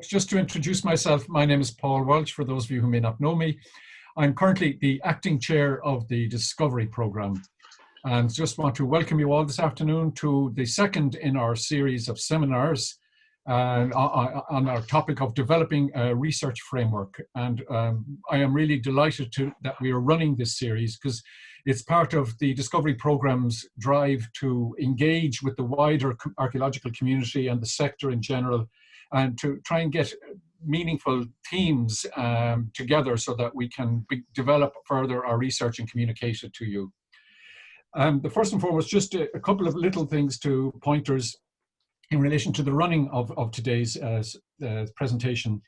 folks. Just to introduce myself, my name is Paul Welch, for those of you who may not know me. I'm currently the acting chair of the Discovery Programme, and just want to welcome you all this afternoon to the second in our series of seminars on our topic of developing a research framework. And I am really delighted that we are running this series because it's part of the Discovery Programme's drive to engage with the wider archaeological community and the sector in general, and to try and get meaningful teams together so that we can develop further our research and communicate it to you. The first and foremost, just a couple of little things pointers in relation to the running of today's presentation.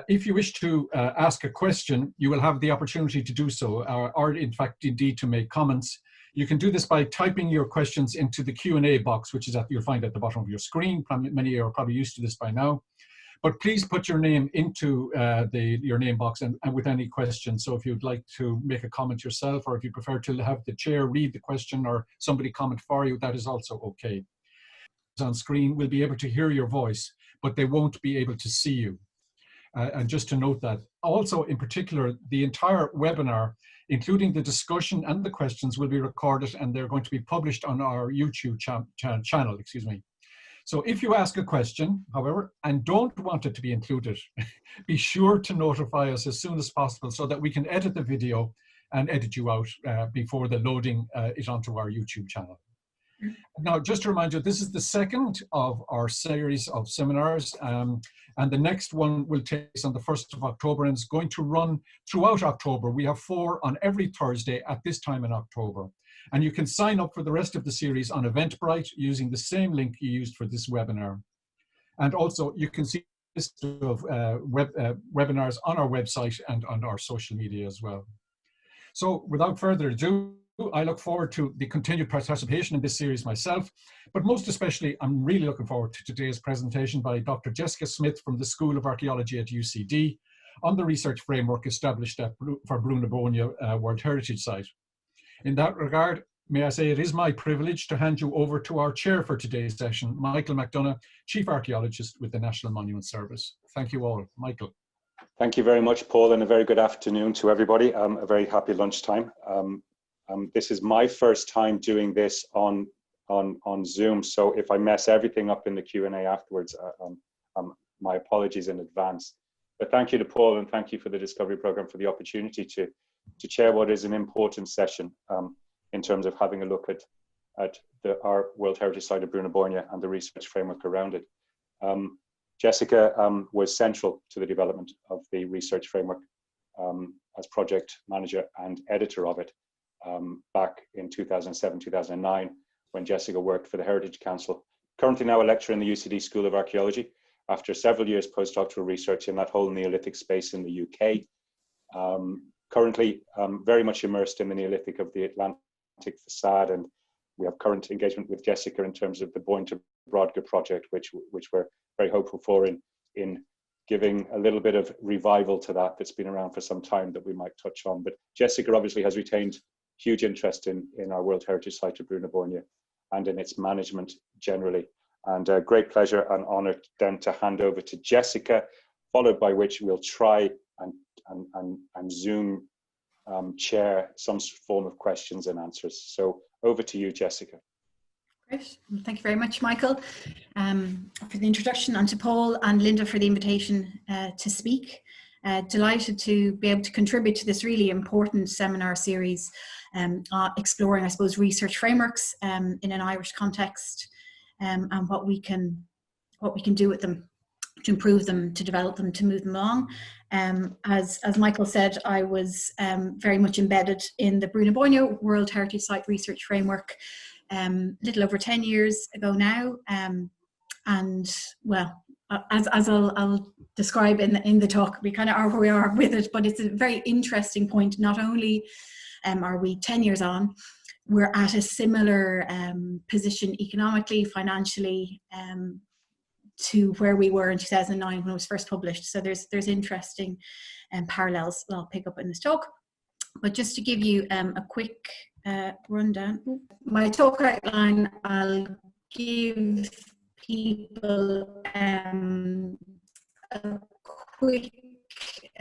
If you wish to ask a question, you will have the opportunity to do so, or in fact, indeed, to make comments. You can do this by typing your questions into the Q&A box, which is you'll find at the bottom of your screen. Many of you are probably used to this by now. But please put your name into your name box and with any questions. So if you'd like to make a comment yourself, or if you prefer to have the chair read the question or somebody comment for you, that is also okay. On screen will be able to hear your voice, but they won't be able to see you. And just to note that. Also, in particular, the entire webinar, including the discussion and the questions, will be recorded, and they're going to be published on our YouTube channel, excuse me. So if you ask a question, however, and don't want it to be included, be sure to notify us as soon as possible so that we can edit the video and edit you out before the loading it onto our YouTube channel. Now, just to remind you, this is the second of our series of seminars, and the next one will take place on the 1st of October, and it's going to run throughout October. We have 4 on every Thursday at this time in October. And you can sign up for the rest of the series on Eventbrite using the same link you used for this webinar. And also, you can see a list of webinars on our website and on our social media as well. So without further ado, I look forward to the continued participation in this series myself, but most especially, I'm really looking forward to today's presentation by Dr. Jessica Smyth from the School of Archaeology at UCD on the research framework established for Bóinne World Heritage Site. In that regard, may I say it is my privilege to hand you over to our chair for today's session, Michael MacDonagh, Chief Archaeologist with the National Monument Service. Thank you all. Michael. Thank you very much, Paul, and a very good afternoon to everybody. A very happy lunchtime. This is my first time doing this on Zoom, so if I mess everything up in the Q&A afterwards, my apologies in advance. But thank you to Paul, and thank you for the Discovery Programme for the opportunity to chair what is an important session in terms of having a look at our World Heritage Site of Bóinne and the research framework around it. Jessica was central to the development of the research framework as project manager and editor of it. Back in 2007-2009, when Jessica worked for the Heritage Council. Currently now a lecturer in the UCD School of Archaeology after several years postdoctoral research in that whole Neolithic space in the UK. Currently very much immersed in the Neolithic of the Atlantic facade, and we have current engagement with Jessica in terms of the Boinne to Brodgar project, which we're very hopeful for in giving a little bit of revival to that's been around for some time that we might touch on. But Jessica obviously has retained huge interest in our World Heritage Site of Bóinne and in its management generally. And a great pleasure and honour then to hand over to Jessica, followed by which we'll try and Zoom chair some form of questions and answers. So over to you, Jessica. Great. Thank you very much, Michael, for the introduction, and to Paul and Linda for the invitation to speak. Delighted to be able to contribute to this really important seminar series exploring, I suppose, research frameworks in an Irish context, and what we can do with them to improve them, to develop them, to move them along. As Michael said, I was very much embedded in the Bóinne World Heritage Site Research Framework a little over 10 years ago now, and well, as I'll describe in the talk, we kind of are where we are with it, but it's a very interesting point. Not only are we 10 years on, we're at a similar position economically, financially, to where we were in 2009 when it was first published. So there's interesting parallels that I'll pick up in this talk. But just to give you a quick rundown, my talk outline, I'll give people a quick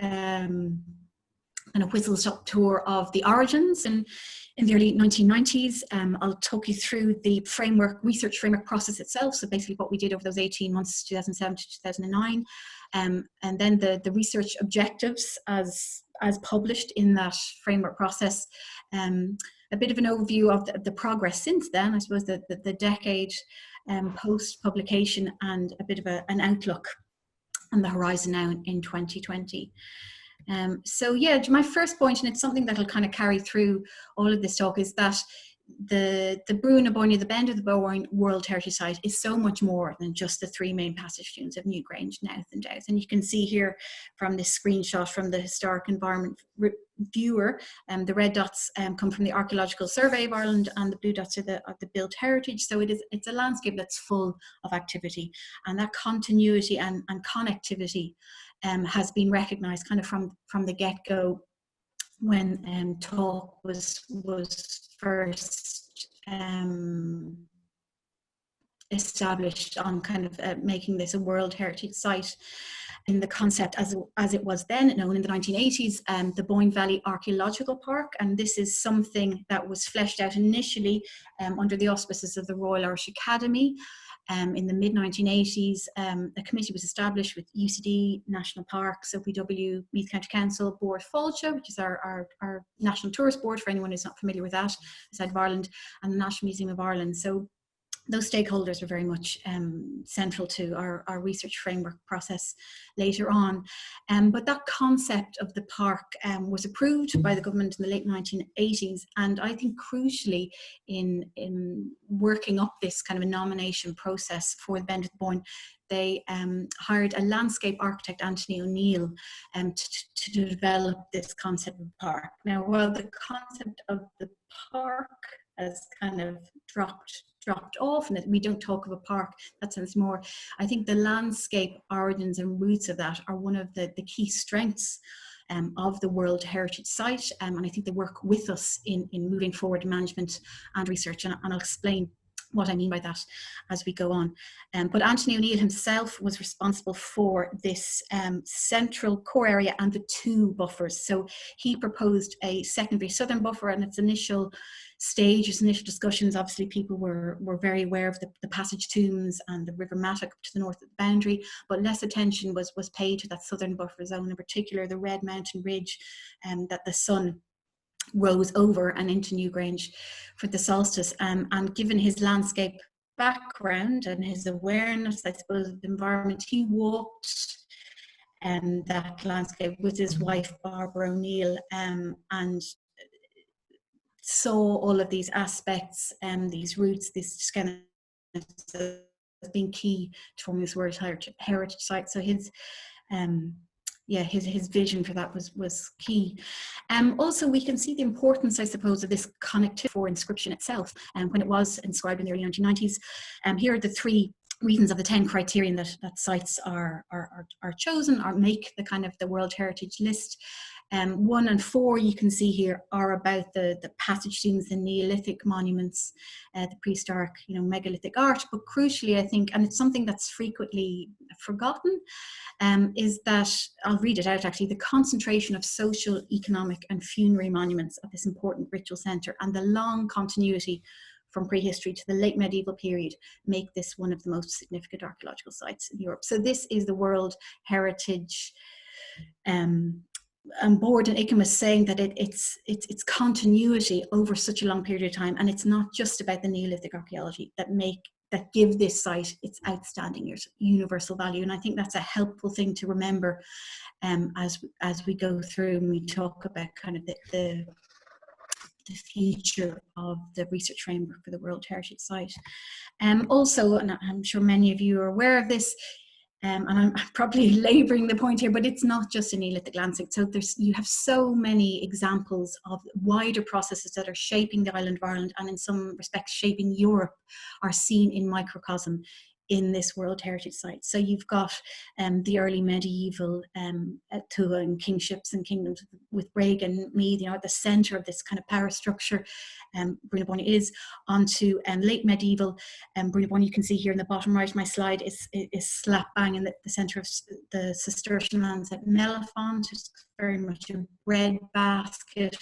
kind of whistle-stop tour of the origins in the early 1990s. I'll talk you through the research framework process itself, so basically what we did over those 18 months, 2007 to 2009, and then the research objectives as published in that framework process. A bit of an overview of the progress since then, I suppose the decade post-publication, and a bit of an outlook on the horizon now in 2020. So yeah, my first point, and it's something that will kind of carry through all of this talk, is that the Bóinne, the Bend of the Boinne World Heritage Site, is so much more than just the three main passage dunes of Newgrange, Nouth and Dowth. And you can see here from this screenshot from the Historic Environment Viewer, the red dots come from the Archaeological Survey of Ireland, and the blue dots are the built heritage. So it's a landscape that's full of activity, and that continuity and connectivity has been recognised kind of from the get-go, when talk was first established on kind of making this a World Heritage Site. In the concept as it was then known in the 1980s, the Boyne Valley Archaeological Park, and this is something that was fleshed out initially under the auspices of the Royal Irish Academy. In the mid-1980s, a committee was established with UCD, National Parks, OPW, Meath County Council, Board Fáilte, which is our National Tourist Board, for anyone who's not familiar with that, outside of Ireland, and the National Museum of Ireland. So those stakeholders were very much central to our research framework process later on. But that concept of the park was approved by the government in the late 1980s, and I think crucially in working up this kind of a nomination process for the Bend of the Boyne, they hired a landscape architect, Anthony O'Neill, to develop this concept of the park. Now, while the concept of the park has kind of dropped off, and we don't talk of a park, that sounds more, I think the landscape origins and roots of that are one of the key strengths of the World Heritage Site, and I think they work with us in moving forward management and research, and I'll explain what I mean by that as we go on. But Anthony O'Neill himself was responsible for this central core area and the two buffers. So he proposed a secondary southern buffer, and its initial stages, initial discussions, obviously people were very aware of the passage tombs and the River Mattock to the north of the boundary, but less attention was paid to that southern buffer zone, in particular the Red Mountain Ridge that the sun rose over and into Newgrange for the solstice. And given his landscape background and his awareness, I suppose, of the environment, he walked that landscape with his wife Barbara O'Neill, and saw all of these aspects and these roots, this kind of being key to forming this World Heritage Site. So his vision for that was key. Also, we can see the importance, I suppose, of this connectivity for inscription itself. And when it was inscribed in the early 1990s, here are the three reasons of the 10 criterion that sites are chosen or make the kind of the World Heritage list. 1 and 4 you can see here are about the passage tombs, the Neolithic monuments, the prehistoric, megalithic art. But crucially, I think, and it's something that's frequently forgotten, is that, I'll read it out actually, the concentration of social, economic and funerary monuments at this important ritual centre and the long continuity from prehistory to the late medieval period make this one of the most significant archaeological sites in Europe. So this is the World Heritage Board, and ICAM is saying that it's continuity over such a long period of time, and it's not just about the Neolithic archaeology that give this site its outstanding universal value. And I think that's a helpful thing to remember as we go through and we talk about kind of the future of the research framework for the World Heritage Site. Also, and I'm sure many of you are aware of this, and I'm probably labouring the point here, but it's not just a Neolithic landscape. So you have so many examples of wider processes that are shaping the island of Ireland, and in some respects shaping Europe, are seen in microcosm in this World Heritage Site. So you've got the early medieval Tuatha and kingships and kingdoms with Breg and Meath, at the centre of this kind of power structure. Boinne is onto late medieval. Boinne, you can see here in the bottom right of my slide, is slap bang in the centre of the Cistercian lands at Mellifont. It's very much a bread basket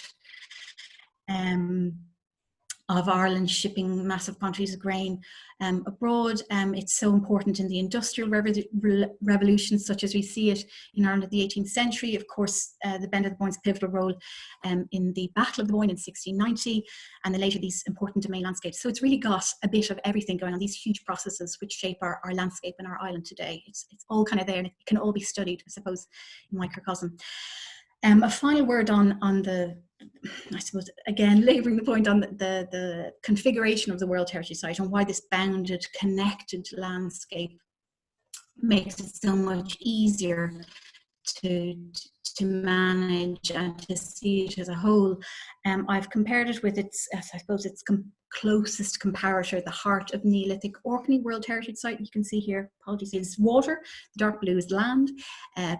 of Ireland shipping massive quantities of grain abroad. It's so important in the Industrial Revolution, such as we see it in Ireland of the 18th century. Of course, the Bend of the Boyne's pivotal role in the Battle of the Boyne in 1690, and then later these important domain landscapes. So it's really got a bit of everything going on, these huge processes which shape our landscape and our island today. It's all kind of there, and it can all be studied, I suppose, in microcosm. A final word on the, I suppose, again, labouring the point on the configuration of the World Heritage Site and why this bounded, connected landscape makes it so much easier to manage and to see it as a whole. I've compared it with its, I suppose, its closest comparator, the heart of Neolithic Orkney World Heritage Site. You can see here, apologies, is water, the dark blue is land,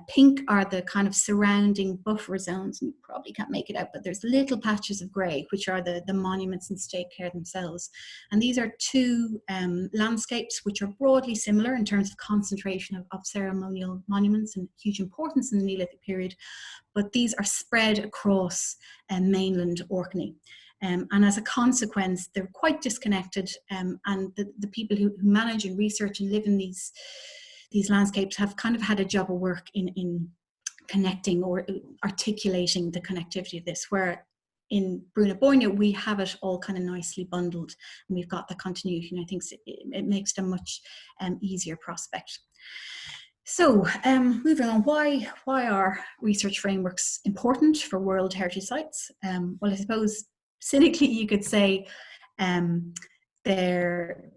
pink are the kind of surrounding buffer zones, and you probably can't make it out, but there's little patches of grey, which are the monuments and state care themselves. And these are two landscapes which are broadly similar in terms of concentration of ceremonial monuments and huge importance in the Neolithic period, but these are spread across mainland Orkney. And as a consequence, they're quite disconnected, and the people who manage and research and live in these landscapes have kind of had a job of work in connecting or articulating the connectivity of this, where in Boinne we have it all kind of nicely bundled, and we've got the continuity, and I think it makes it a much easier prospect. So moving on, why are research frameworks important for World Heritage Sites? Well, I suppose cynically you could say they're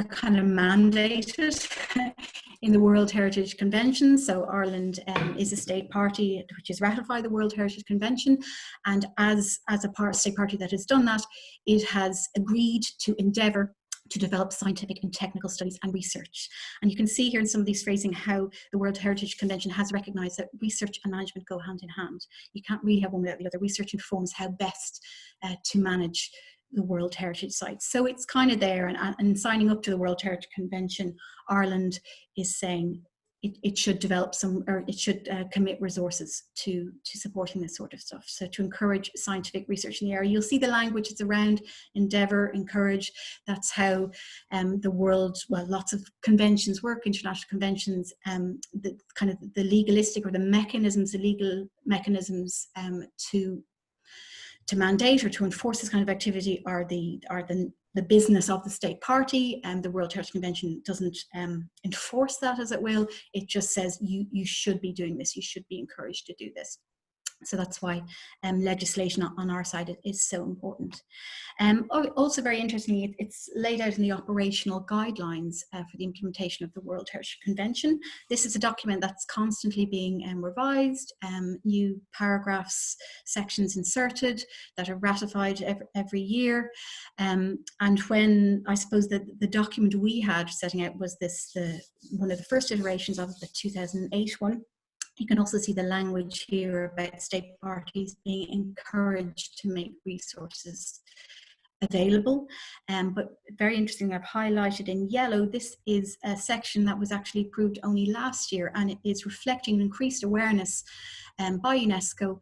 kind of mandated in the World Heritage Convention. So Ireland is a state party which has ratified the World Heritage Convention, and as a state party that has done that, it has agreed to endeavour to develop scientific and technical studies and research. And you can see here in some of these phrasing how the World Heritage Convention has recognised that research and management go hand in hand. You can't really have one without the other. Research informs how best to manage the World Heritage Sites. So it's kind of there, and signing up to the World Heritage Convention, Ireland is saying it should develop it should commit resources to supporting this sort of stuff. So to encourage scientific research in the area. You'll see the language, it's around endeavour, encourage. That's how the world, well, lots of conventions work, international conventions, the kind of the legalistic or the mechanisms, the legal mechanisms to mandate or to enforce this kind of activity are the business of the state party, and the World Heritage Convention doesn't enforce that, as it will. It just says you should be doing this, you should be encouraged to do this. So that's why legislation on our side is so important. Also very interestingly, it's laid out in the operational guidelines for the implementation of the World Heritage Convention. This is a document that's constantly being revised, new paragraphs, sections inserted that are ratified every year. And when, I suppose, the document we had setting out was one of the first iterations of the 2008 one. You can also see the language here about state parties being encouraged to make resources available. But very interesting, I've highlighted in yellow, this is a section that was actually approved only last year, and it is reflecting increased awareness by UNESCO,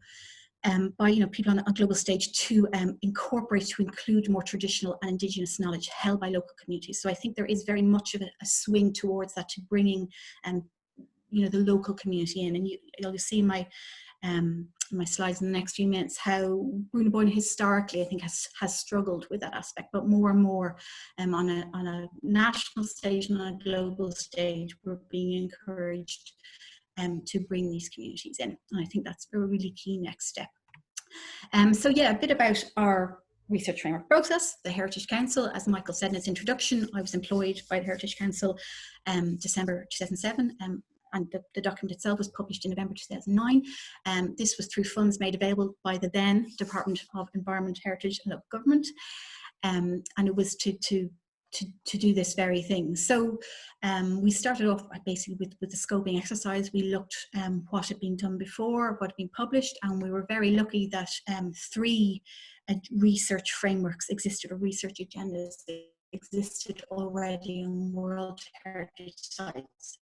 by people on a global stage to incorporate, to include more traditional and indigenous knowledge held by local communities. So I think there is very much of a swing towards that, to bringing the local community in, and you'll see my slides in the next few minutes how Boinne historically, I think, has struggled with that aspect, but more and more on a national stage and on a global stage, we're being encouraged to bring these communities in, and I think that's a really key next step. So yeah, a bit about our research framework process. The Heritage Council, as Michael said in his introduction, I was employed by the Heritage Council December 2007. And the document itself was published in November 2009. This was through funds made available by the then Department of Environment, Heritage and Local Government. And it was to to do this very thing. So we started off basically with the scoping exercise. We looked what had been done before, what had been published, and we were very lucky that 3 research frameworks existed, or research agendas existed already in World Heritage Sites,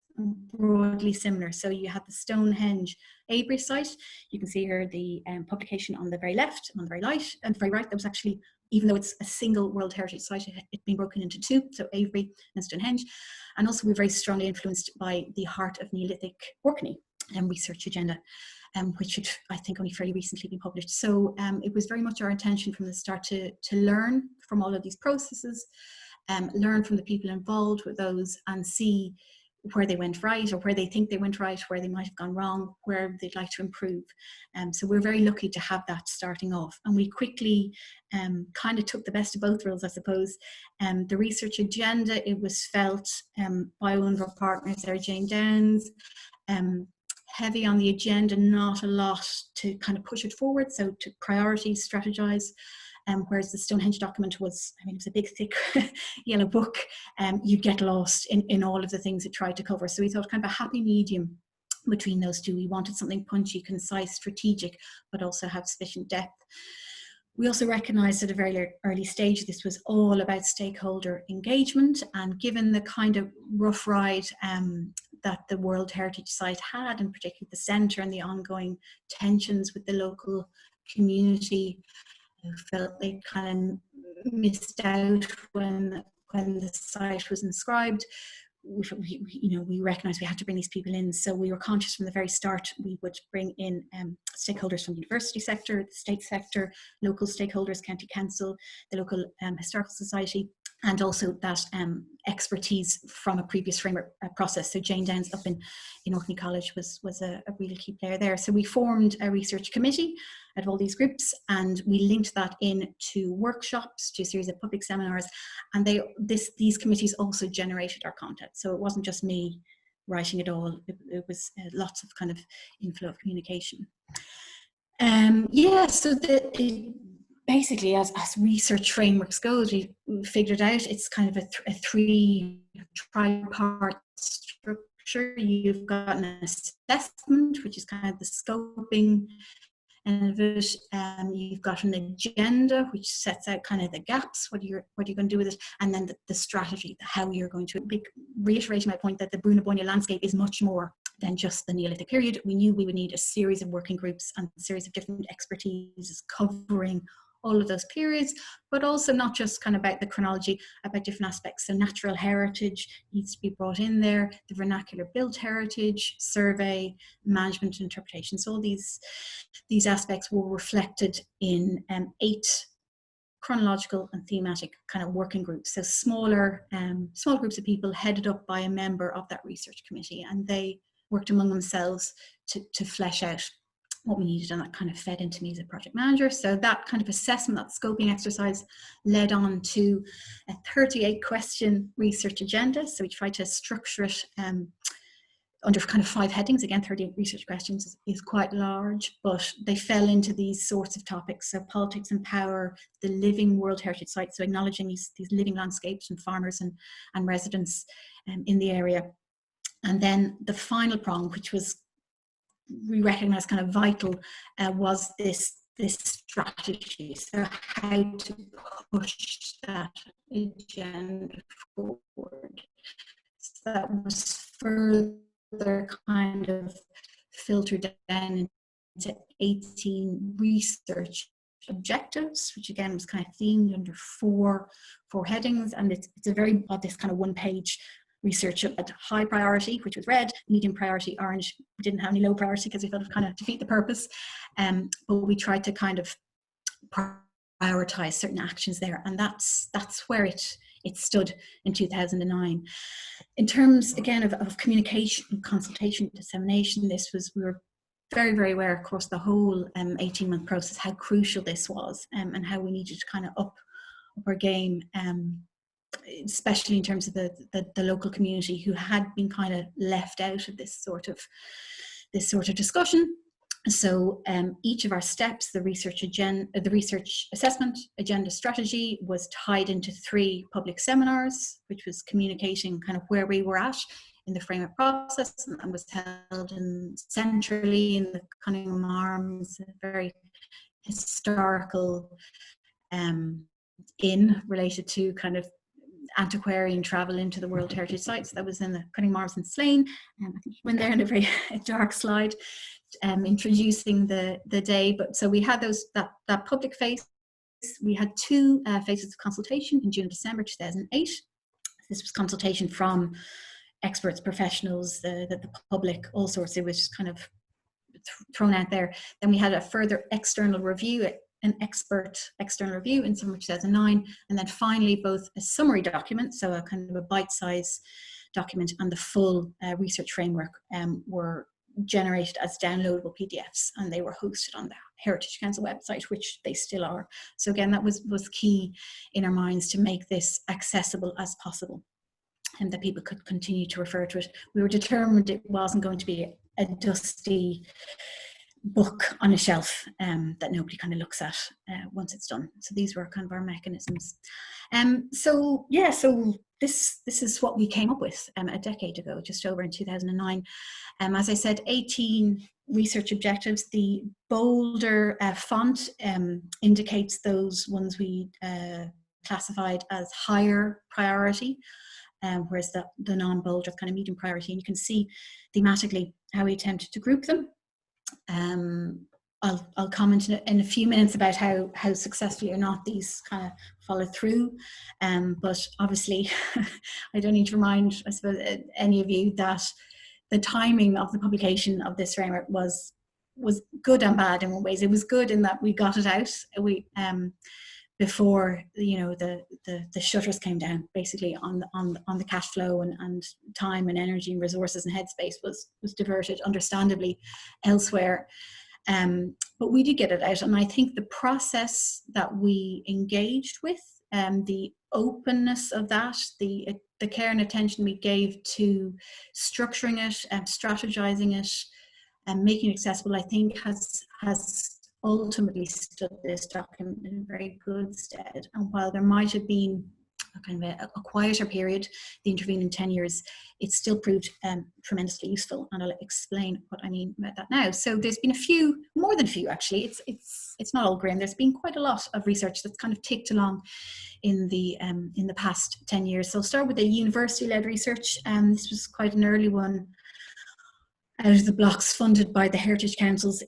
broadly similar. So you have the Stonehenge Avebury site. You can see here the publication on the very left, on the very right, and the very right. That was actually, even though it's a single World Heritage Site, it's been broken into 2, so Avebury and Stonehenge. And also we're very strongly influenced by the Heart of Neolithic Orkney research agenda, which had, I think, only fairly recently been published. So it was very much our intention from the start to learn from all of these processes, learn from the people involved with those, and see where they went right, or where they think they went right, where they might have gone wrong, where they'd like to improve. So we're very lucky to have that starting off. And we quickly kind of took the best of both worlds, I suppose. The research agenda, it was felt by one of our partners there, Jane Downs, heavy on the agenda, not a lot to kind of push it forward, so to prioritize, strategize. Whereas the Stonehenge document was, I mean, it was a big, thick yellow book. You'd get lost in all of the things it tried to cover. So we thought kind of a happy medium between those 2. We wanted something punchy, concise, strategic, but also have sufficient depth. We also recognised at a very early stage this was all about stakeholder engagement, and given the kind of rough ride that the World Heritage Site had, and particularly the centre, and the ongoing tensions with the local community, who felt they kind of missed out when the site was inscribed. We recognised we had to bring these people in, so we were conscious from the very start we would bring in stakeholders from the university sector, the state sector, local stakeholders, county council, the local historical society, and also that expertise from a previous framework process. So Jane Downs up in Orkney College was a really key player there. So we formed a research committee out of all these groups, and we linked that in to workshops, to a series of public seminars, and these committees also generated our content. So it wasn't just me writing it all, it was lots of kind of inflow of communication. So basically, as research frameworks go, we figured out it's kind of a 3 tripart structure. You've got an assessment, which is kind of the scoping of it. You've got an agenda, which sets out kind of the gaps, what you're going to do with it, and then the strategy, how you're going to, reiterating my point that the Bóinne landscape is much more than just the Neolithic period. We knew we would need a series of working groups and a series of different expertises covering all of those periods, but also not just kind of about the chronology, about different aspects. So natural heritage needs to be brought in there, the vernacular built heritage, survey, management and interpretation. So all these aspects were reflected in 8 chronological and thematic kind of working groups. So small groups of people headed up by a member of that research committee, and they worked among themselves to flesh out what we needed, and that kind of fed into me as a project manager. So that kind of assessment, that scoping exercise, led on to a 38 question research agenda. So we tried to structure it under kind of 5 headings. Again, 38 research questions is quite large, but they fell into these sorts of topics. So politics and power, the living World Heritage Sites, so acknowledging these living landscapes and farmers and residents in the area. And then the final prong, which was we recognised kind of vital, was this strategy. So how to push that agenda forward. So that was further kind of filtered down into 18 research objectives, which again was kind of themed under four headings, and it's a very this kind of 1-page research at high priority, which was red, medium priority, orange. We didn't have any low priority because we thought it would kind of defeat the purpose, but we tried to kind of prioritize certain actions there, and that's where it stood in 2009. In terms again of communication, consultation, dissemination, we were very, very aware across the whole 18-month process how crucial this was, and how we needed to kind of up our game, especially in terms of the local community who had been kind of left out of this sort of discussion. So each of our steps, the research assessment, agenda, strategy, was tied into 3 public seminars, which was communicating kind of where we were at in the framework process, and was held centrally in the Cunningham Arms, a very historical inn related to kind of antiquarian travel into the World Heritage Sites. That was in the Cunningham Arms in Slane. I think you went there in a very dark slide, introducing the day. But so we had that public phase. We had 2 phases of consultation in June and December 2008. This was consultation from experts, professionals, the public, all sorts. It was just kind of thrown out there. Then we had a further external review, an expert external review in summer 2009, and then finally both a summary document, so a kind of a bite-size document, and the full research framework were generated as downloadable PDFs, and they were hosted on the Heritage Council website, which they still are. So again, that was key in our minds to make this accessible as possible, and that people could continue to refer to it. We were determined it wasn't going to be a dusty book on a shelf that nobody kind of looks at once it's done. So these were kind of our mechanisms. So this is what we came up with a decade ago, just over in 2009. As I said, 18 research objectives. The bolder font indicates those ones we classified as higher priority, whereas the non-bold are kind of medium priority. And you can see thematically how we attempted to group them. I'll comment in a few minutes about how successfully or not these kind of follow through. But obviously, I don't need to remind, I suppose, any of you that the timing of the publication of this framework was good and bad in one ways. It was good in that we got it out. Before the shutters came down, basically on the cash flow, and time and energy and resources and headspace was diverted, understandably, elsewhere. But we did get it out, and I think the process that we engaged with, the openness of that, the care and attention we gave to structuring it, strategizing it, and making it accessible, I think has ultimately stood this document in very good stead. And while there might have been a kind of a quieter period, the intervening 10 years, it's still proved tremendously useful, and I'll explain what I mean about that now. So there's been more than a few actually. It's not all grim. There's been quite a lot of research that's kind of ticked along in the past 10 years. So I'll start with the university-led research. This was quite an early one, out of the blocks, funded by the Heritage Council's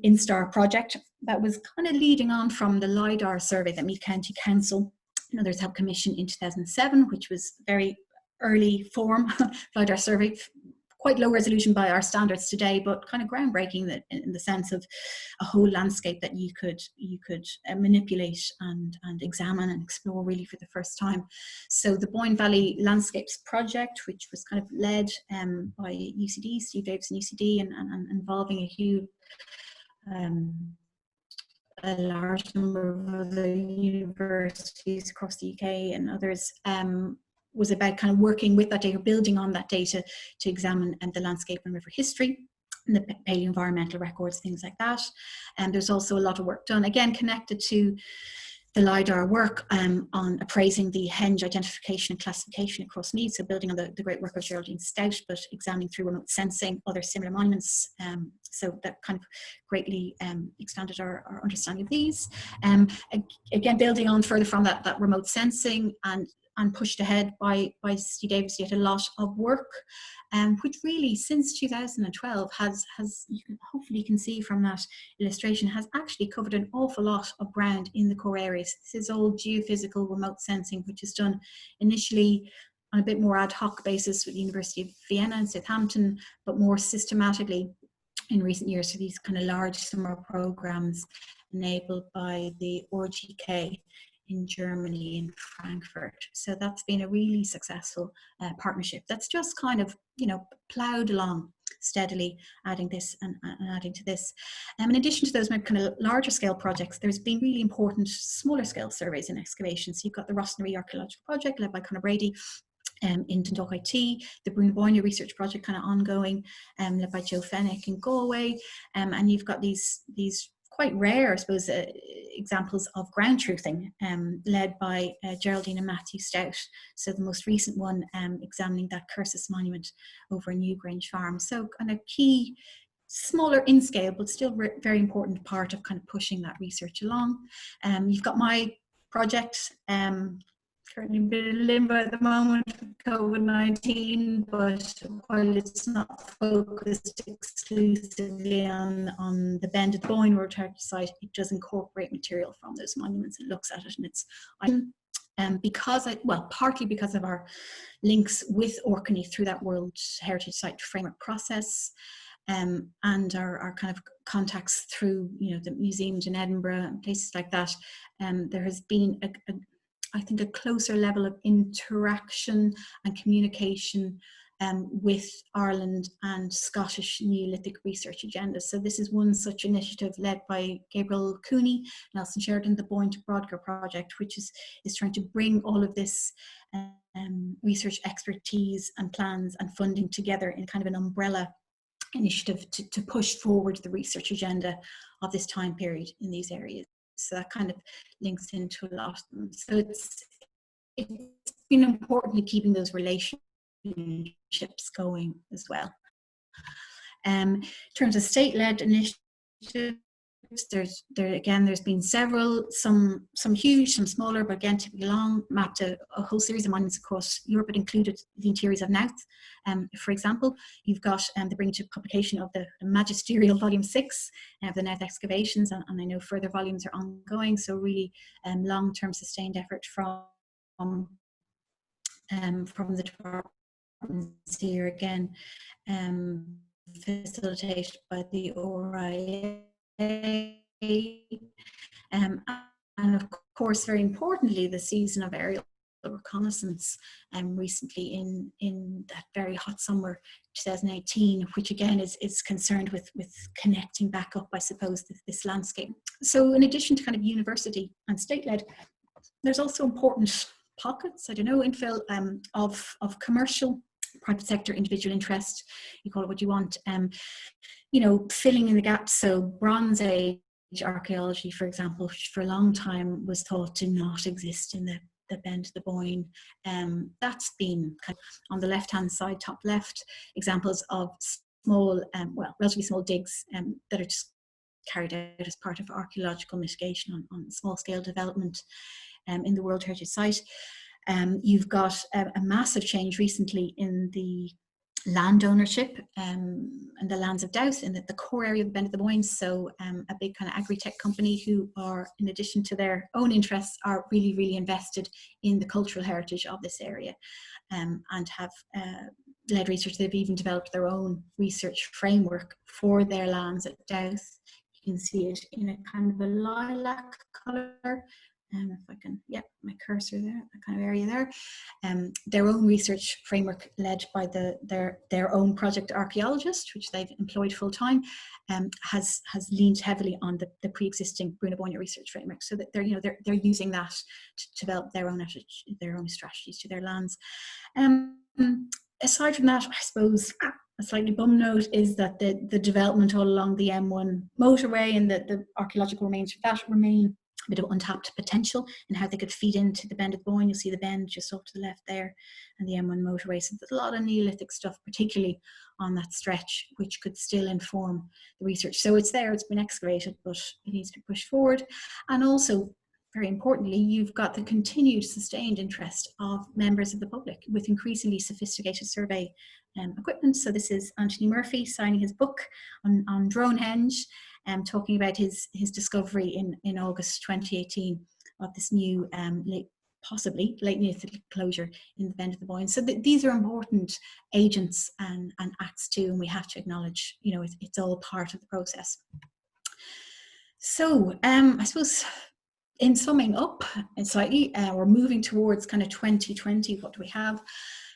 InStar project, that was kind of leading on from the LiDAR survey that Meath County Council and others helped commission in 2007, which was very early form LiDAR survey, quite low resolution by our standards today, but kind of groundbreaking in the sense of a whole landscape that you could manipulate and examine and explore really for the first time. So the Boyne Valley Landscapes project, which was kind of led by UCD, Steve Davison UCD, and involving a large number of other universities across the UK and others, was about kind of working with that data, building on that data to examine the landscape and river history and the paleoenvironmental records, things like that. And there's also a lot of work done, again, connected to the LiDAR work on appraising the henge identification and classification across Meath, so building on the great work of Geraldine Stout, but examining through remote sensing other similar monuments. So that kind of greatly expanded our understanding of these. Again, building on further from that remote sensing and pushed ahead by Steve Davis, yet a lot of work, which really since 2012 has hopefully you can see from that illustration, has actually covered an awful lot of ground in the core areas. This is all geophysical remote sensing, which is done initially on a bit more ad hoc basis with the University of Vienna and Southampton, but more systematically in recent years to these kind of large summer programs enabled by the RGK in Germany, in Frankfurt. So that's been a really successful partnership that's just kind of, ploughed along steadily, adding this and adding to this. In addition to those kind of larger scale projects, there's been really important smaller scale surveys and excavations. So you've got the Rossnary Archaeological Project led by Conor Brady, in Dundalk IT, the Bóinne research project kind of ongoing, led by Joe Fennick in Galway, and you've got these quite rare, I suppose, examples of ground truthing, led by Geraldine and Matthew Stout. So the most recent one examining that Cursus monument over in Newgrange Farm. So kind of key, smaller in scale, but still very important part of kind of pushing that research along. You've got my project, currently a bit in limbo at the moment with COVID-19, but while it's not focused exclusively on the Bend of the Boyne World Heritage Site, it does incorporate material from those monuments. It looks at it, and it's partly because of our links with Orkney through that World Heritage Site framework process, and our kind of contacts through, you know, the museums in Edinburgh and places like that. There has been I think a closer level of interaction and communication with Ireland and Scottish Neolithic research agendas. So this is one such initiative led by Gabriel Cooney, Nelson Sheridan, the Boinne to Brodgar project, which is trying to bring all of this research expertise and plans and funding together in kind of an umbrella initiative to push forward the research agenda of this time period in these areas. So that kind of links into a lot of them. So it's been important in keeping those relationships going as well. In terms of state-led initiatives, there's been several, some huge, some smaller, but again typically long, mapped a whole series of monuments across Europe. It included the interiors of Knowth. For example, you've got the bringing to publication of the magisterial volume 6 of the Knowth excavations, and I know further volumes are ongoing. So really long-term sustained effort from the departments here, again facilitated by the ORIA. And of course, very importantly, the season of aerial reconnaissance recently in that very hot summer 2018, which again is concerned with connecting back up, I suppose, this landscape. So in addition to kind of university and state-led, there's also important pockets, I don't know, infill of commercial, private sector, individual interest, you call it what you want, you know, filling in the gaps. So Bronze Age archaeology, for example, which for a long time was thought to not exist in the Bend of the Boyne. That's been kind of on the left-hand side, top left, examples of small, relatively small digs that are just carried out as part of archaeological mitigation on small-scale development in the World Heritage Site. You've got a massive change recently in the land ownership and the lands of Dowth in the core area of the Bend of the Boyne. So a big kind of agri-tech company who are, in addition to their own interests, are really, really invested in the cultural heritage of this area, and have led research. They've even developed their own research framework for their lands at Dowth. You can see it in a kind of a lilac colour. If I can, my cursor there, that kind of area there. Their own research framework led by their own project Archaeologist, which they've employed full time, has leaned heavily on the pre-existing Bóinne research framework, so that they're using that to develop their own strategies to their lands. Aside from that, I suppose a slightly bum note is that the development all along the M1 motorway and the archaeological remains of that remain a bit of untapped potential in how they could feed into the Bend of the Boyne. You'll see the Bend just off to the left there, and the M1 motorway. So there's a lot of Neolithic stuff, particularly on that stretch, which could still inform the research. So it's there, it's been excavated, but it needs to push forward. And also, very importantly, you've got the continued sustained interest of members of the public with increasingly sophisticated survey equipment. So this is Anthony Murphy signing his book on Dronehenge, talking about his discovery in August 2018 of this new possibly late Neolithic closure in the Bend of the Boyne. So these are important agents and acts too, and we have to acknowledge, it's all part of the process. So I suppose, in summing up and slightly, we're moving towards kind of 2020. What do we have?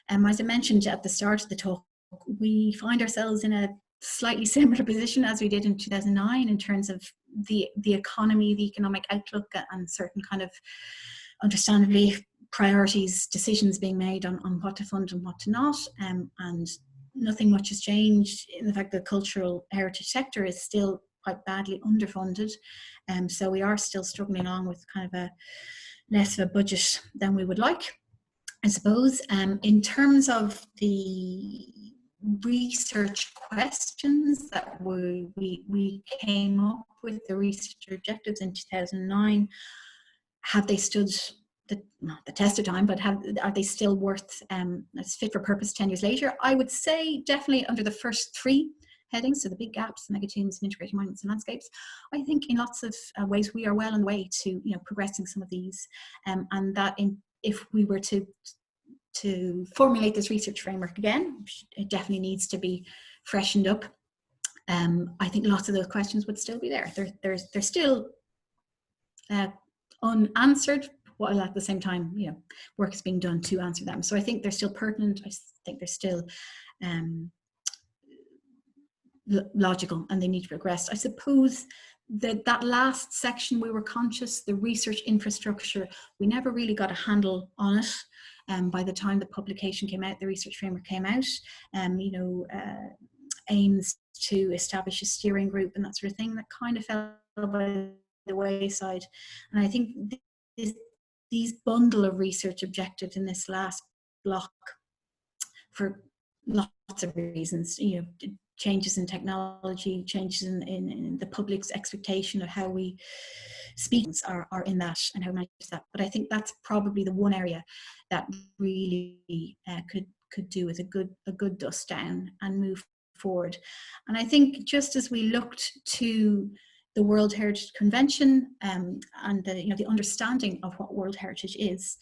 As I mentioned at the start of the talk, we find ourselves in a slightly similar position as we did in 2009 in terms of the economy, the economic outlook, and certain kind of understandably priorities, decisions being made on what to fund and what to not, and nothing much has changed in the fact that the cultural heritage sector is still quite badly underfunded, so we are still struggling along with kind of a less of a budget than we would like, I suppose. In terms of the research questions that we came up with, the research objectives in 2009, have they stood not the test of time, but are they still worth fit for purpose 10 years later? I would say definitely under the first three headings, so the big gaps, megatombs, and integrated monuments and landscapes. I think in lots of ways we are well on the way to progressing some of these, and that if we were to formulate this research framework again, it definitely needs to be freshened up. I think lots of those questions would still be there. They're still unanswered, while at the same time, work is being done to answer them. So I think they're still pertinent. I think they're still logical, and they need to progress. I suppose that last section, we were conscious, the research infrastructure, we never really got a handle on it. By the time the publication came out, the research framework came out, aims to establish a steering group and that sort of thing, that kind of fell by the wayside. And I think these bundle of research objectives in this last block, for lots of reasons, changes in technology, changes in the public's expectation of how we speak are in that, and how we manage that. But I think that's probably the one area that really could do with a good dust down and move forward. And I think just as we looked to the World Heritage Convention and the understanding of what World Heritage is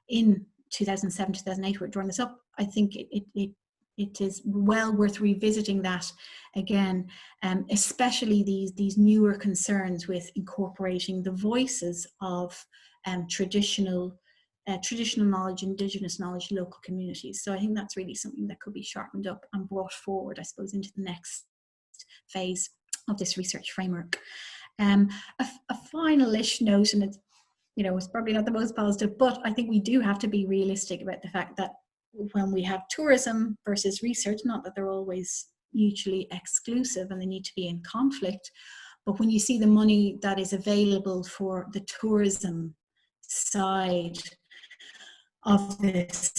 in 2007, 2008, we're drawing this up, I think it is well worth revisiting that again, especially these newer concerns with incorporating the voices of traditional knowledge, Indigenous knowledge, local communities. So I think that's really something that could be sharpened up and brought forward, I suppose, into the next phase of this research framework. A final-ish note, and it's probably not the most positive, but I think we do have to be realistic about the fact that when we have tourism versus research, not that they're always mutually exclusive and they need to be in conflict, but when you see the money that is available for the tourism side of this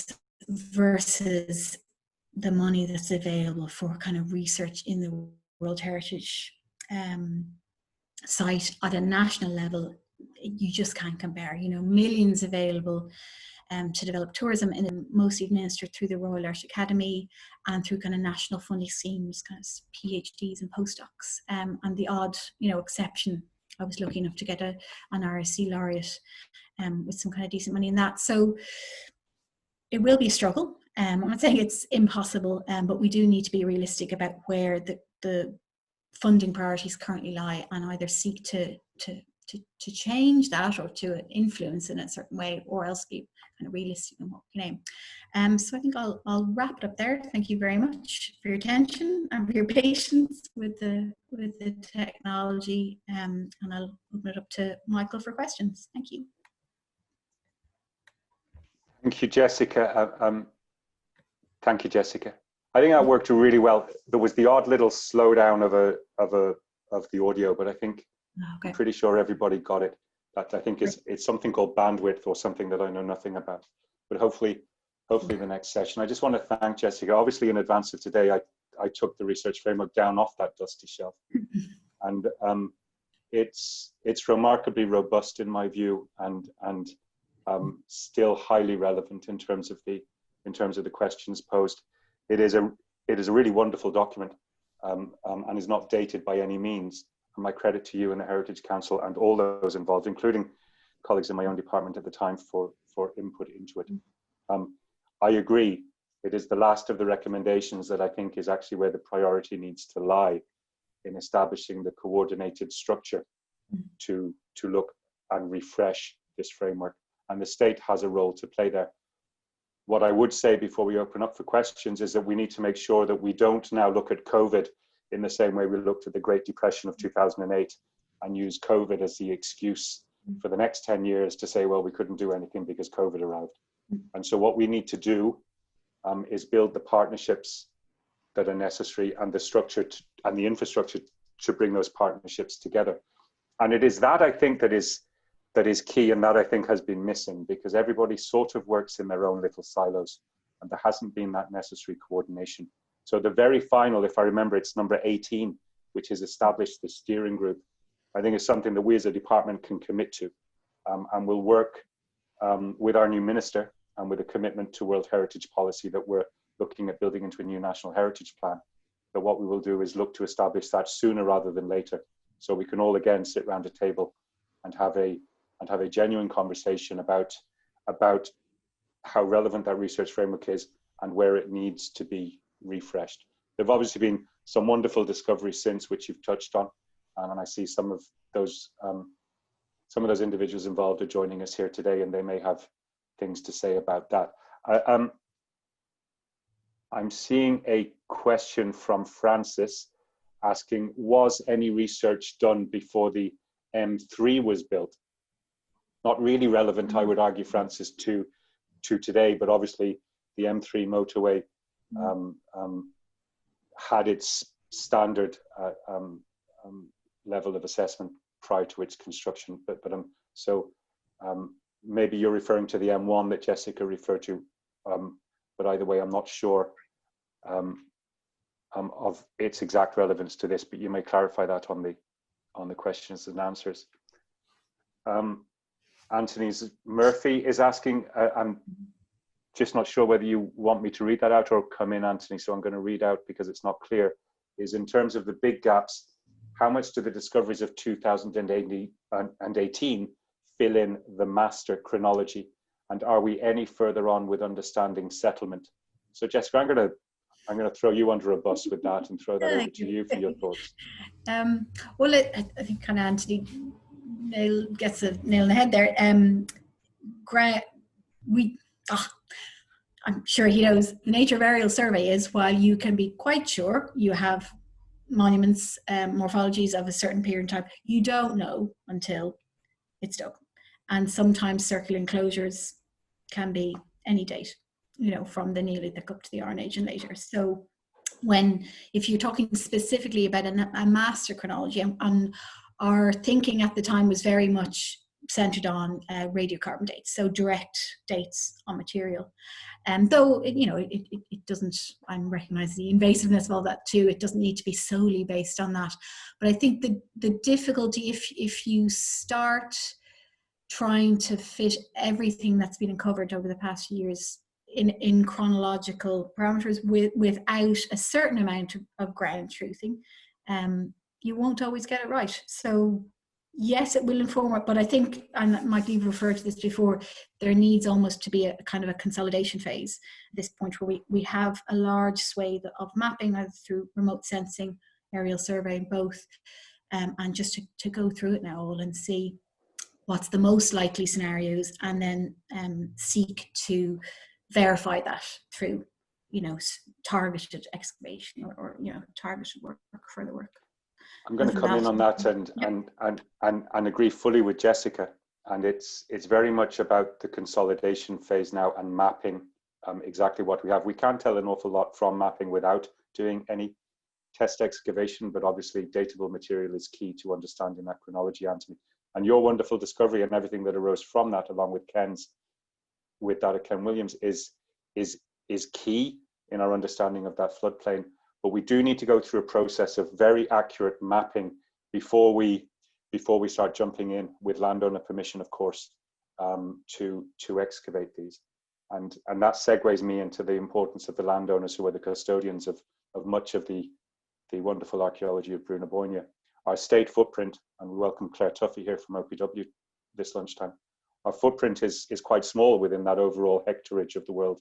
versus the money that's available for kind of research in the World Heritage site at a national level, you just can't compare. Millions available to develop tourism, and mostly administered through the Royal Irish Academy and through kind of national funding schemes, kind of PhDs and postdocs, and the odd exception. I was lucky enough to get an RSC laureate with some kind of decent money in that. So it will be a struggle. I'm not saying it's impossible, but we do need to be realistic about where the funding priorities currently lie, and either seek to change that or to influence in a certain way, or else be kind of realistic in what we can aim. So I think I'll wrap it up there. Thank you very much for your attention and for your patience with the technology, and I'll open it up to Michael for questions. Thank you. Thank you, Jessica. Thank you, Jessica. I think that worked really well. There was the odd little slowdown of the audio, but I think I'm pretty sure everybody got it. That I think it's something called bandwidth, or something that I know nothing about. But hopefully the next session. I just want to thank Jessica. Obviously, in advance of today, I took the research framework down off that dusty shelf, and it's remarkably robust in my view, and still highly relevant in terms of the questions posed. It is a really wonderful document, and is not dated by any means. And my credit to you and the Heritage Council and all those involved, including colleagues in my own department at the time, for input into it. I agree. It is the last of the recommendations that I think is actually where the priority needs to lie, in establishing the coordinated structure to look and refresh this framework. And the state has a role to play there. What I would say before we open up for questions is that we need to make sure that we don't now look at COVID in the same way we looked at the Great Depression of 2008 and use COVID as the excuse for the next 10 years to say, well, we couldn't do anything because COVID arrived. And so what we need to do is build the partnerships that are necessary and the structure and the infrastructure to bring those partnerships together. And it is that, I think, that is key, and that I think has been missing, because everybody sort of works in their own little silos and there hasn't been that necessary coordination. So the very final, if I remember, it's number 18, which is established the steering group, I think is something that we as a department can commit to, and we'll work with our new minister and with a commitment to World Heritage policy that we're looking at building into a new national heritage plan. But what we will do is look to establish that sooner rather than later, so we can all again sit around a table and have a genuine conversation about how relevant that research framework is and where it needs to be refreshed. There've obviously been some wonderful discoveries since, which you've touched on, and I see some of those individuals involved are joining us here today, and they may have things to say about that. I'm seeing a question from Francis asking, was any research done before the M3 was built? Not really relevant, I would argue, Francis, to today, but obviously the M3 motorway had its standard level of assessment prior to its construction. So maybe you're referring to the M1 that Jessica referred to, but either way, I'm not sure of its exact relevance to this, but you may clarify that on the questions and answers. Anthony Murphy is asking, I'm just not sure whether you want me to read that out or come in, Anthony, so I'm going to read out because it's not clear, is in terms of the big gaps, how much do the discoveries of 2018 fill in the master chronology? And are we any further on with understanding settlement? So Jessica, I'm going to throw you under a bus with that and throw that over to you for your thoughts. Well, I think kind of Anthony gets a nail in the head there. I'm sure he knows the nature of aerial survey is, while you can be quite sure you have monuments, morphologies of a certain period in time, you don't know until it's done. And sometimes circular enclosures can be any date, from the Neolithic up to the Iron Age and later. So if you're talking specifically about a master chronology, and our thinking at the time was very much centered on radiocarbon dates, so direct dates on material. Though it doesn't, I'm recognizing the invasiveness of all that too, it doesn't need to be solely based on that. But I think the difficulty, if you start trying to fit everything that's been uncovered over the past years in chronological parameters without a certain amount of ground truthing, you won't always get it right. So yes, it will inform it, but I think, and Mike even referred to this before, there needs almost to be a kind of a consolidation phase at this point, where we have a large swathe of mapping, either through remote sensing, aerial surveying, both, and just to go through it now all and see what's the most likely scenarios, and then seek to verify that through, targeted excavation or targeted work, further work. I'm going to come in on that and agree fully with Jessica. And it's very much about the consolidation phase now and mapping exactly what we have. We can tell an awful lot from mapping without doing any test excavation, but obviously datable material is key to understanding that chronology, Anthony. And your wonderful discovery and everything that arose from that, along with Ken's, with that of Ken Williams, is key in our understanding of that floodplain. But we do need to go through a process of very accurate mapping before we start jumping in, with landowner permission, of course, to excavate these. And that segues me into the importance of the landowners, who are the custodians of much of the wonderful archaeology of Bóinne. Our state footprint, and we welcome Claire Tuffy here from OPW this lunchtime. Our footprint is quite small within that overall hectarage of the World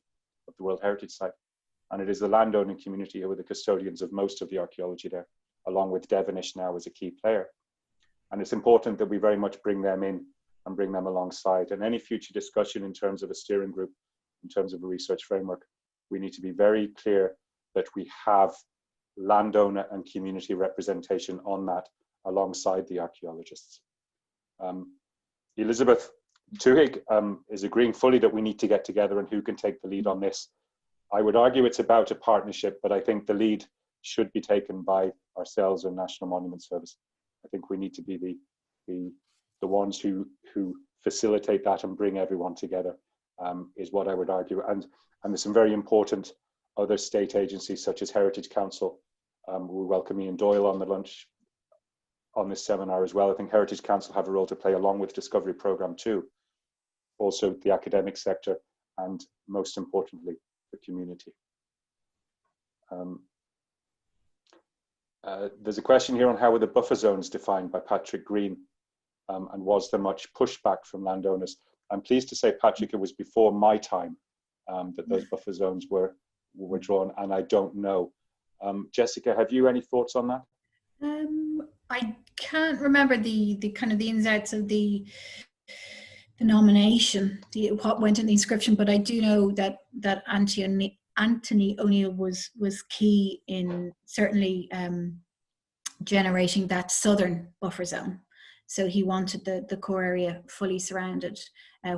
Heritage Site. And it is the landowning community who are the custodians of most of the archaeology there, along with Devonish now as a key player. And it's important that we very much bring them in and bring them alongside. And any future discussion in terms of a steering group, in terms of a research framework, we need to be very clear that we have landowner and community representation on that alongside the archaeologists. Elizabeth Tuhig is agreeing fully that we need to get together and who can take the lead on this. I would argue it's about a partnership, but I think the lead should be taken by ourselves and National Monument Service. I think we need to be the ones who facilitate that and bring everyone together, is what I would argue. And there's some very important other state agencies such as Heritage Council. We welcome Ian Doyle on the lunch on this seminar as well. I think Heritage Council have a role to play along with Discovery Programme too. Also the academic sector and most importantly, the community. There's a question here on how were the buffer zones defined by Patrick Green, and was there much pushback from landowners? I'm pleased to say, Patrick, it was before my time that those buffer zones were drawn, and I don't know. Jessica, have you any thoughts on that? I can't remember the kind of the ins and outs of the nomination, what went in the inscription, but I do know that Anthony O'Neill was key in certainly generating that southern buffer zone. So he wanted the core area fully surrounded,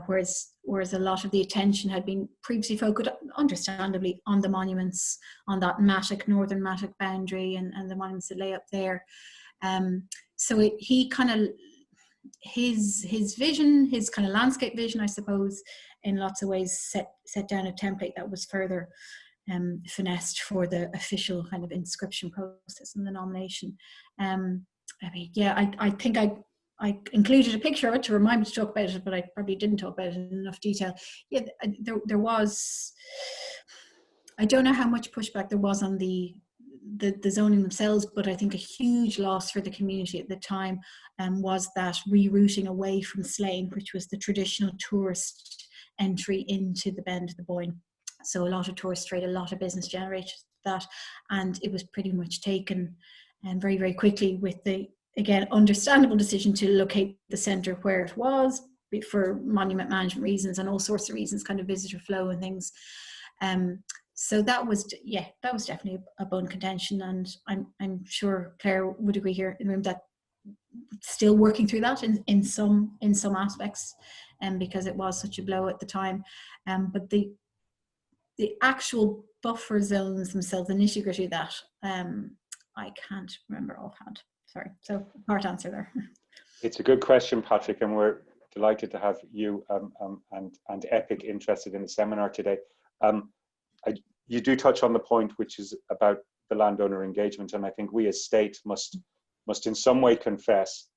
whereas a lot of the attention had been previously focused, understandably, on the monuments, on that northern Mattock boundary and the monuments that lay up there. So he kind of, his vision, his kind of landscape vision, I suppose, in lots of ways set down a template that was further finessed for the official kind of inscription process and the nomination. I mean, yeah, I think I included a picture of it to remind me to talk about it, but I probably didn't talk about it in enough detail. Yeah, there was, I don't know how much pushback there was on the zoning themselves, but I think a huge loss for the community at the time was that rerouting away from Slane, which was the traditional tourist entry into the bend of the Boinne. So a lot of tourist trade, a lot of business generated that, and it was pretty much taken very, very quickly with the, again, understandable decision to locate the centre where it was for monument management reasons and all sorts of reasons, kind of visitor flow and things. So that was definitely a bone contention, and I'm sure Claire would agree here in the room that still working through that in some aspects, because it was such a blow at the time. But the actual buffer zones themselves, the nitty-gritty of that, I can't remember offhand. Sorry, so part answer there. It's a good question, Patrick, and we're delighted to have you and EPIC interested in the seminar today. You do touch on the point, which is about the landowner engagement, and I think we as state must in some way confess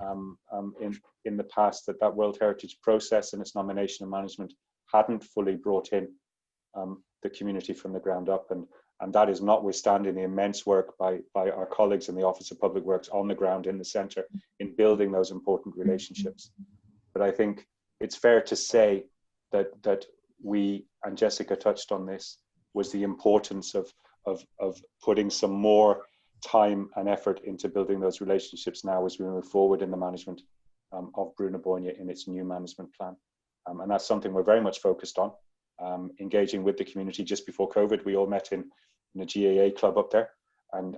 in the past that World Heritage process and its nomination and management hadn't fully brought in the community from the ground up, and that is notwithstanding the immense work by our colleagues in the Office of Public Works on the ground in the centre in building those important relationships. But I think it's fair to say that we, and Jessica touched on this, was the importance of putting some more time and effort into building those relationships now as we move forward in the management of Bóinne in its new management plan. And that's something we're very much focused on, engaging with the community. Just before COVID, we all met in a GAA club up there and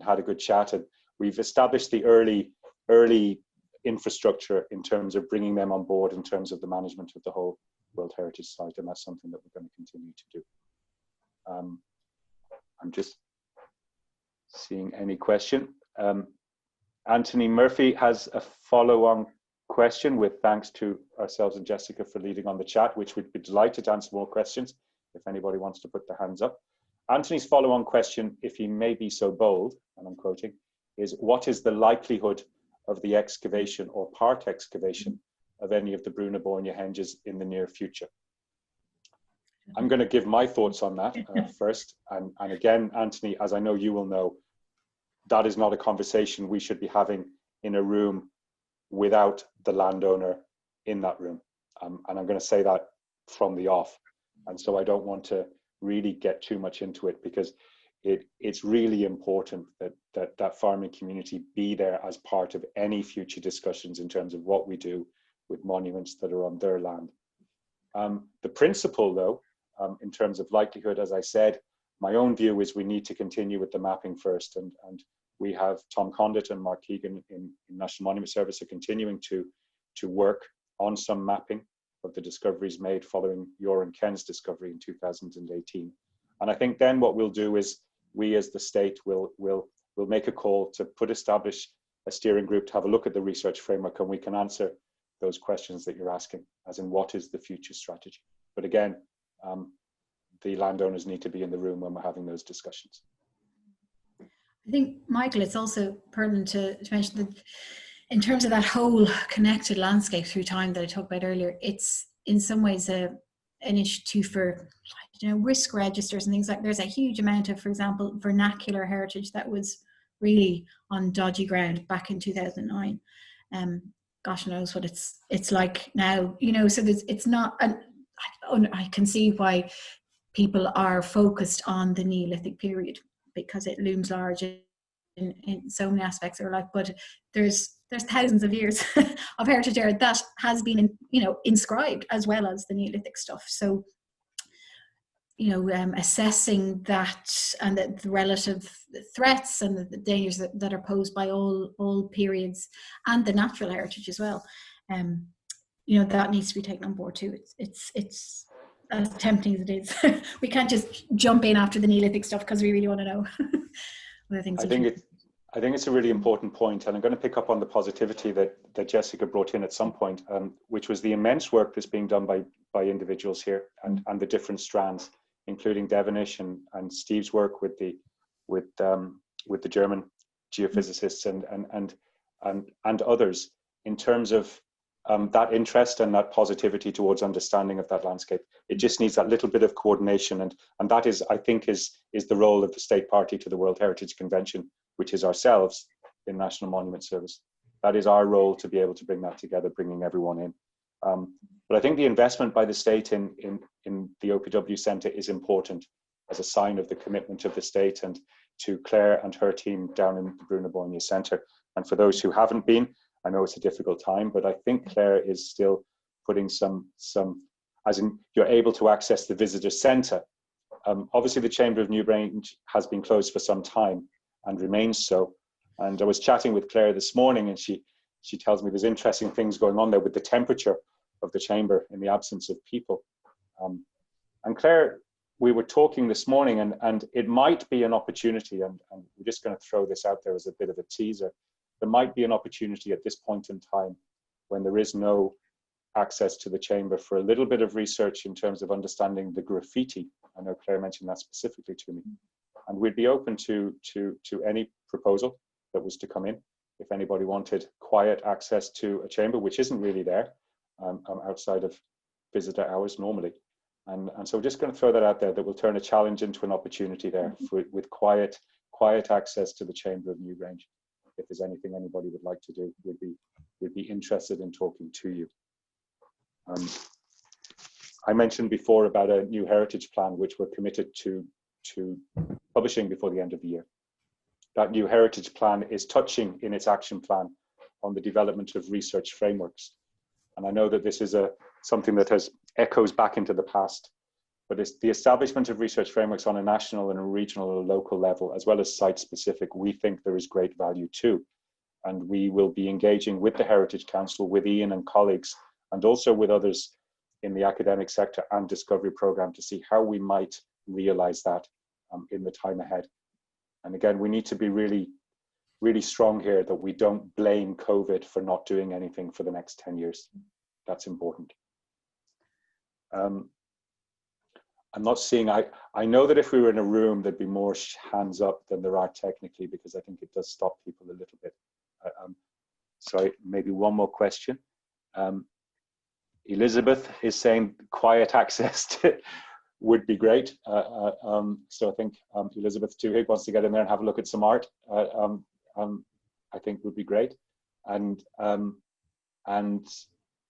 had a good chat. And we've established the early infrastructure in terms of bringing them on board in terms of the management of the whole World Heritage Site, and that's something that we're going to continue to do. I'm just seeing any question. Anthony Murphy has a follow-on question with thanks to ourselves and Jessica for leading on the chat, which we'd be delighted to answer more questions if anybody wants to put their hands up. Anthony's follow-on question, if he may be so bold, and I'm quoting, is what is the likelihood of the excavation or part excavation of any of the Bóinne henges in the near future? I'm going to give my thoughts on that first. And again, Anthony, as I know you will know, that is not a conversation we should be having in a room without the landowner in that room. And I'm going to say that from the off. And so I don't want to really get too much into it, because it's really important that farming community be there as part of any future discussions in terms of what we do with monuments that are on their land. The principle, though, in terms of likelihood, as I said, my own view is we need to continue with the mapping first, and we have Tom Condit and Mark Keegan in National Monument Service are continuing to work on some mapping of the discoveries made following your and Ken's discovery in 2018. And I think then what we'll do is we as the state will make a call to establish a steering group to have a look at the research framework, and we can answer those questions that you're asking, as in what is the future strategy. But again, the landowners need to be in the room when we're having those discussions. I think, Michael, it's also pertinent to mention that in terms of that whole connected landscape through time that I talked about earlier, it's in some ways an issue for, you know, risk registers and things like. There's a huge amount of, for example, vernacular heritage that was really on dodgy ground back in 2009. Gosh knows what it's like now, you know. So it's not, and I can see why people are focused on the Neolithic period, because it looms large in so many aspects of our life. But there's thousands of years of heritage there that has been, you know, inscribed, as well as the Neolithic stuff. So, you know, assessing that and the relative threats and the dangers that are posed by all periods, and the natural heritage as well, you know, that needs to be taken on board too. It's as tempting as it is. We can't just jump in after the Neolithic stuff because we really want to know whether things. I think it's a really important point, and I'm going to pick up on the positivity that Jessica brought in at some point, which was the immense work that's being done by individuals here, and the different strands, including Devonish and Steve's work with the German geophysicists and others, in terms of that interest and that positivity towards understanding of that landscape. It just needs that little bit of coordination, and that is, I think, is the role of the state party to the World Heritage Convention, which is ourselves in National Monument Service. That is our role, to be able to bring that together, bringing everyone in. But I think the investment by the state in the OPW Centre is important, as a sign of the commitment of the state and to Claire and her team down in the Bóinne Centre. And for those who haven't been, I know it's a difficult time, but I think Claire is still putting some, as in you're able to access the visitor centre. Obviously the Chamber of Newgrange has been closed for some time and remains so. And I was chatting with Claire this morning, and she tells me there's interesting things going on there with the temperature of the chamber in the absence of people. And Claire, we were talking this morning, and it might be an opportunity, and we're just going to throw this out there as a bit of a teaser. There might be an opportunity at this point in time, when there is no access to the chamber, for a little bit of research in terms of understanding the graffiti. I know Claire mentioned that specifically to me. And we'd be open to any proposal that was to come in, if anybody wanted quiet access to a chamber, which isn't really there outside of visitor hours normally. And so we're just going to throw that out there, that will turn a challenge into an opportunity there with quiet access to the Chamber of Newgrange. If there's anything anybody would like to do, we'd be interested in talking to you. I mentioned before about a new heritage plan, which we're committed to publishing before the end of the year. That new heritage plan is touching in its action plan on the development of research frameworks. And I know that this is something that has echoes back into the past, but it's the establishment of research frameworks on a national and a regional or local level, as well as site-specific, we think there is great value too. And we will be engaging with the Heritage Council, with Ian and colleagues, and also with others in the academic sector and discovery programme, to see how we might realise that in the time ahead. And again, we need to be really, really strong here, that we don't blame COVID for not doing anything for the next 10 years. That's important. I'm not seeing, I know that if we were in a room, there'd be more hands up than there are technically, because I think it does stop people a little bit. Sorry, maybe one more question. Elizabeth is saying quiet access would be great. So I think Elizabeth Tuhig wants to get in there and have a look at some art. I think would be great. And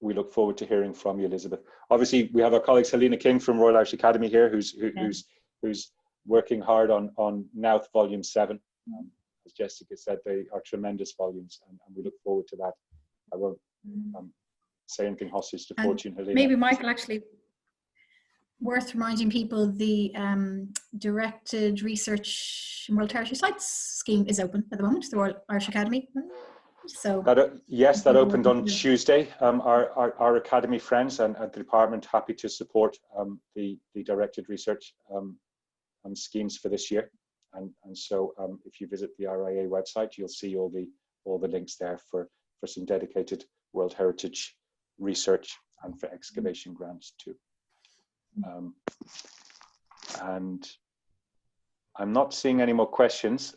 we look forward to hearing from you, Elizabeth. Obviously, we have our colleague Helena King from Royal Irish Academy here, who's working hard on Nouth Volume 7. As Jessica said, they are tremendous volumes, and we look forward to that. I won't say anything hostage to fortune, Helena. Maybe Michael, actually, worth reminding people, the Directed Research in World Heritage Sites scheme is open at the moment, the Royal Irish Academy. So yes, that opened on Tuesday. Our academy friends and the department happy to support the directed research schemes for this year. And so if you visit the RIA website, you'll see all the links there for some dedicated World Heritage research and for excavation grants too. And I'm not seeing any more questions.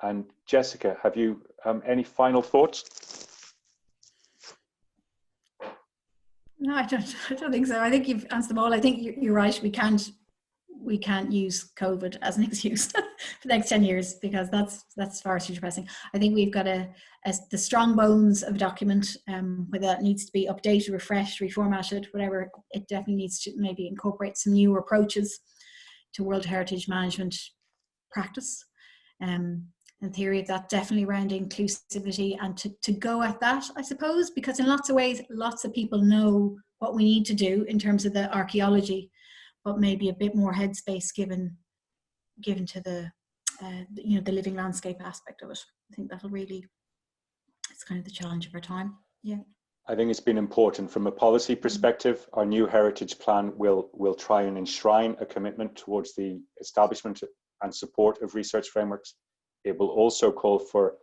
And Jessica, have you any final thoughts? No, I don't think so. I think you've answered them all. I think you're right. We can't use COVID as an excuse for the next 10 years, because that's far too depressing. I think we've got the strong bones of a document, whether that needs to be updated, refreshed, reformatted, whatever. It definitely needs to maybe incorporate some new approaches to World Heritage management practice. In theory, that definitely around inclusivity, and to go at that, I suppose, because in lots of ways, lots of people know what we need to do in terms of the archaeology, but maybe a bit more headspace given to the the living landscape aspect of it. I think that'll really, it's kind of the challenge of our time. Yeah. I think it's been important from a policy perspective. Our new heritage plan will try and enshrine a commitment towards the establishment and support of research frameworks. It will also call for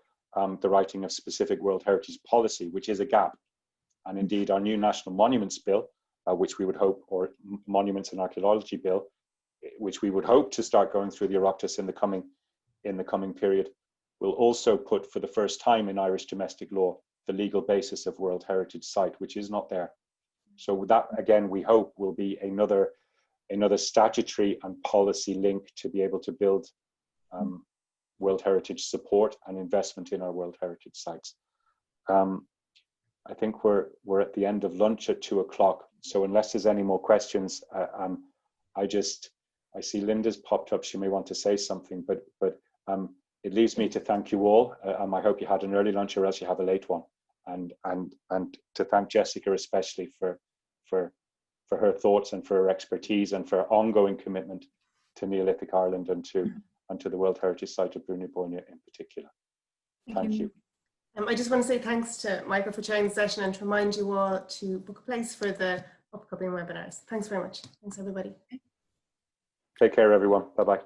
the writing of specific World Heritage policy, which is a gap. And indeed, our new National Monuments Bill, which we would hope, or Monuments and Archaeology Bill, which we would hope to start going through the Oireachtas in the coming period, will also put for the first time in Irish domestic law the legal basis of World Heritage Site, which is not there. So that, again, we hope will be another statutory and policy link to be able to build World Heritage support and investment in our World Heritage sites. I think we're at the end of lunch at 2 o'clock. So unless there's any more questions, I see Linda's popped up. She may want to say something, but it leaves me to thank you all. I hope you had an early lunch, or else you have a late one. And to thank Jessica especially for her thoughts and for her expertise and for her ongoing commitment to Neolithic Ireland and to the World Heritage Site of Bóinne in particular. Thank you. I just want to say thanks to Michael for chairing the session, and to remind you all to book a place for the upcoming webinars. Thanks very much. Thanks, everybody. Take care, everyone. Bye-bye.